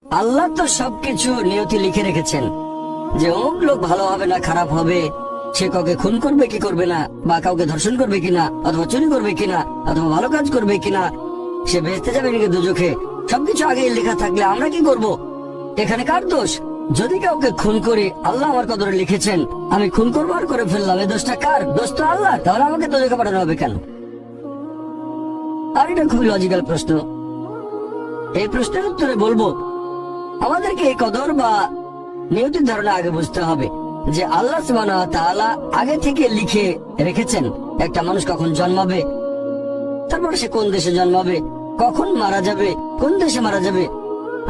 আল্লাহ তো সবকিছু নিয়তি লিখে রেখেছেন যে অমুক লোক ভালো হবে না খারাপ হবে, সে কাউকে খুন করবে কি করবে না, বা কাউকে ধর্ষণ করবে কিনা, অথবা চুরি করবে কিনা, অথবা ভালো কাজ করবে কিনা, সে বেহেশতে যাবে নাকি দোজখে, সবকিছু আগে লেখা থাকলে আমরা কি করব? এখানে কার দোষ? যদি কাউকে খুন করি, আল্লাহ আমার কদরে লিখেছেন, আমি খুন করবো আর করে ফেললাম, এই দোষটা কার? দোষ তো আল্লাহ। তাহলে আমাকে দোজখে পাঠানো হবে কেন? আর এটা খুবই লজিক্যাল প্রশ্ন। এই প্রশ্নের উত্তরে বলবো, আমাদেরকে এই কদর বা নিয়তির ধারণা আগে বুঝতে হবে যে আল্লাহ সুবহানাহু ওয়া তাআলা আগে থেকে লিখে রেখেছেন একটা মানুষ কখন জন্মাবে, তারপর সে কোন দেশে জন্মাবে, কখন মারা যাবে, কোন দেশে মারা যাবে।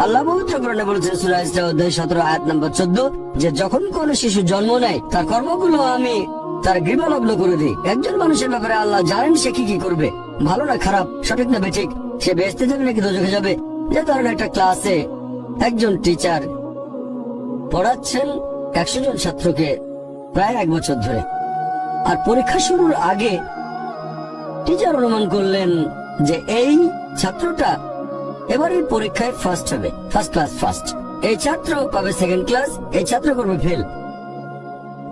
আল্লাহ পবিত্র কোরআনে বলেছেন সূরা ইসরা অধ্যায় 17 আয়াত নম্বর 14 যে যখন কোন শিশু জন্ম নেয় তার কর্মগুলো আমি তার গৃহলগ্ন করে দিই। একজন মানুষের ব্যাপারে আল্লাহ জানেন সে কি কি করবে, ভালো না খারাপ, সঠিক না বেঠিক, সে বেহেশতে যাবে নাকি দোজখে যাবে। যে ধরেন একটা ক্লাসে একজন টিচার পড়াচ্ছেন 100 জন ছাত্রকে প্রায় 1 বছর ধরে, আর পরীক্ষা শুরুর আগে টিচার অনুমান করলেন যে এই ছাত্রটা এবারের পরীক্ষায় ফার্স্ট হবে, ফার্স্ট ক্লাস ফার্স্ট, এই ছাত্র পাবে সেকেন্ড ক্লাস, এই ছাত্র করবে ফেল।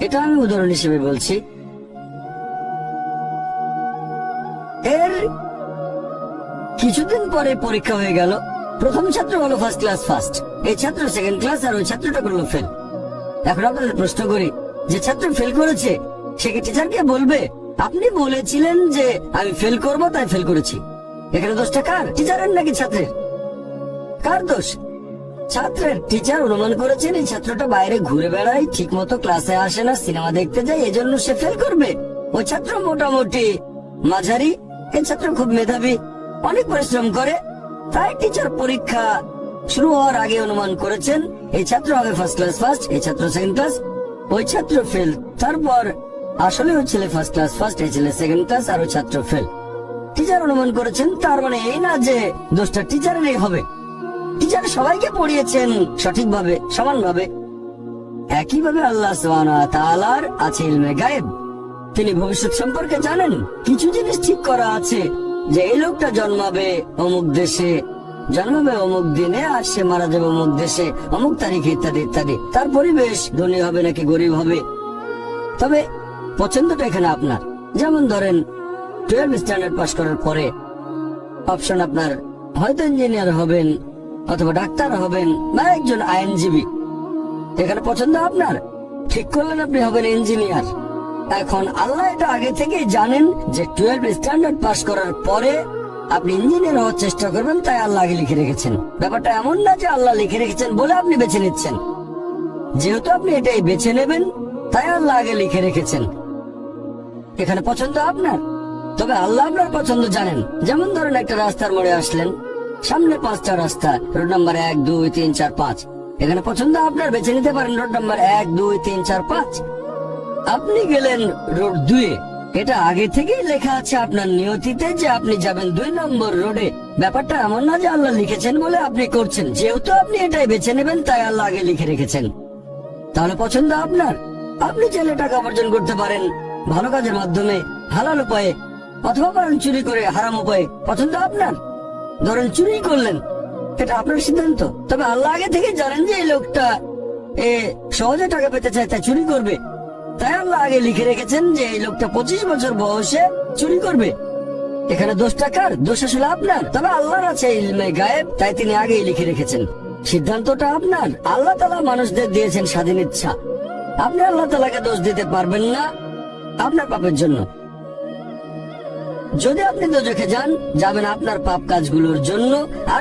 এটা আমি উদাহরণ হিসেবে বলছি। এর কিছুদিন পরে পরীক্ষা হয়ে গেল, প্রথম ছাত্র হলো ফার্স্ট ক্লাস ফার্স্ট, এই ছাত্র সেকেন্ড ক্লাস, আর ওই ছাত্রটা করলো ফেল। এখন আপনাদের প্রশ্ন করি, যে ছাত্র ফেল করেছে সে কি টিচারকে বলবে আপনি বলেছিলেন যে আমি ফেল করব তাই ফেল করেছি? এখানে দোষটা কার? টিচারের নাকি ছাত্রের? কার দোষ? ছাত্রের। টিচার অনুমান করেছেন এই ছাত্রটা বাইরে ঘুরে বেড়ায়, ঠিক মতো ক্লাসে আসে না, সিনেমা দেখতে যায়, এজন্য সে ফেল করবে। ওই ছাত্র মোটামুটি মাঝারি, এই ছাত্র খুব মেধাবী, অনেক পরিশ্রম করে, তাই টিচার পরীক্ষা শুরু হওয়ার আগে অনুমান করেছেন এই ছাত্র হবে ফার্স্ট ক্লাস ফার্স্ট, এই ছাত্র সেকেন্ড ক্লাস, ওই ছাত্র ফেল। তারপর আসলে ওই ছেলে ফার্স্ট ক্লাস ফার্স্ট, এই ছেলে সেকেন্ড ক্লাস, আর ওই ছাত্র ফেল। টিচার অনুমান করেছেন, তার মানে এই না যে দোষটা টিচারেরই হবে। টিচার সবাইকে পড়িয়েছেন সঠিকভাবে, সমানভাবে। একইভাবে আল্লাহ সুবহানাহু ওয়া তাআলার আছে ইলমে গায়েব, তিনি ভবিষ্যৎ সম্পর্কে জানেন। কিছু জিনিস ঠিক করা আছে যে এই লোকটা জন্মাবে অমুক দেশে, জন্মাবে অমুক দিনে, আর সে মারা যাবে অমুক দেশে অমুক তারিখে, ইত্যাদি ইত্যাদি। তার পরিবেশ ধনী হবে নাকি গরিব হবে, তবে পছন্দটা এখানে আপনার। যেমন ধরেন 12 স্ট্যান্ডার্ড পাস করার পরে অপশন আপনার হয়তো ইঞ্জিনিয়ার হবেন, অথবা ডাক্তার হবেন, বা একজন আইনজীবী। এখানে পছন্দ আপনার, ঠিক করলেন আপনি হবেন ইঞ্জিনিয়ার। এখন আল্লাহ এটা আগে থেকেই জানেন যে 12 স্ট্যান্ডার্ড পাস করার পরে আপনি ইঞ্জিনিয়ার হওয়ার চেষ্টা করবেন, তাই আল্লাহ আগে লিখে রেখেছেন। ব্যাপারটা এমন না যে আল্লাহ লিখে রেখেছেন বলে আপনি বেছে নিচ্ছেন, যেহেতু আপনি এটাই বেছে নেবেন তাই আল্লাহ আগে লিখে রেখেছেন। এখানে পছন্দ আপনার, তবে আল্লাহ আপনার পছন্দ জানেন। যেমন ধরেন একটা রাস্তার মোড়ে আসলেন, সামনে 5টা রাস্তা, রোড নাম্বার 1 2 3 4 5, এখানে পছন্দ আপনার, বেছে নিতে পারেন রোড নাম্বার 1 2 3 4 5। আপনি গেলেন রোড 2, এটা আগে থেকেই লেখা আছে আপনার নিয়তিতে যে আপনি যাবেন 2 নম্বর রোডে। ব্যাপারটা এমন না যে আল্লাহ লিখেছেন বলে আপনি করছেন, যেহেতু আপনি এটাই বেছে নেবেন তাই আল্লাহ আগে লিখে রেখেছেন। তাহলে পছন্দ আপনার। আপনি চাইলে টাকা উপার্জন করতে পারেন ভালো কাজের মাধ্যমে, হালাল উপায়ে, অথবা পারেন চুরি করে হারাম উপায়ে, পছন্দ আপনার। ধরেন চুরি করলেন, এটা আপনার সিদ্ধান্ত, তবে আল্লাহ আগে থেকে জানেন যে এই লোকটা সহজে টাকা পেতে চায় তাই চুরি করবে, তাই আল্লাহ আগে লিখে রেখেছেন যে এই লোকটা 25 বছর বয়সে চুরি করবে। এখানে দোষটা কার? দোষ আসলে আপনার, তবে আল্লাহর আছে ইলমে গায়েব, তাই তিনি আগেই লিখে রেখেছেন। সিদ্ধান্তটা আপনার। আল্লাহ তাআলা মানুষদের দিয়েছেন স্বাধীন ইচ্ছা, আপনি আল্লাহ তাআলাকে দোষ দিতে পারবেন না আপনার পাপের জন্য। যদি আপনি দোজখে যান, যাবেন আপনার পাপ কাজগুলোর জন্য, আর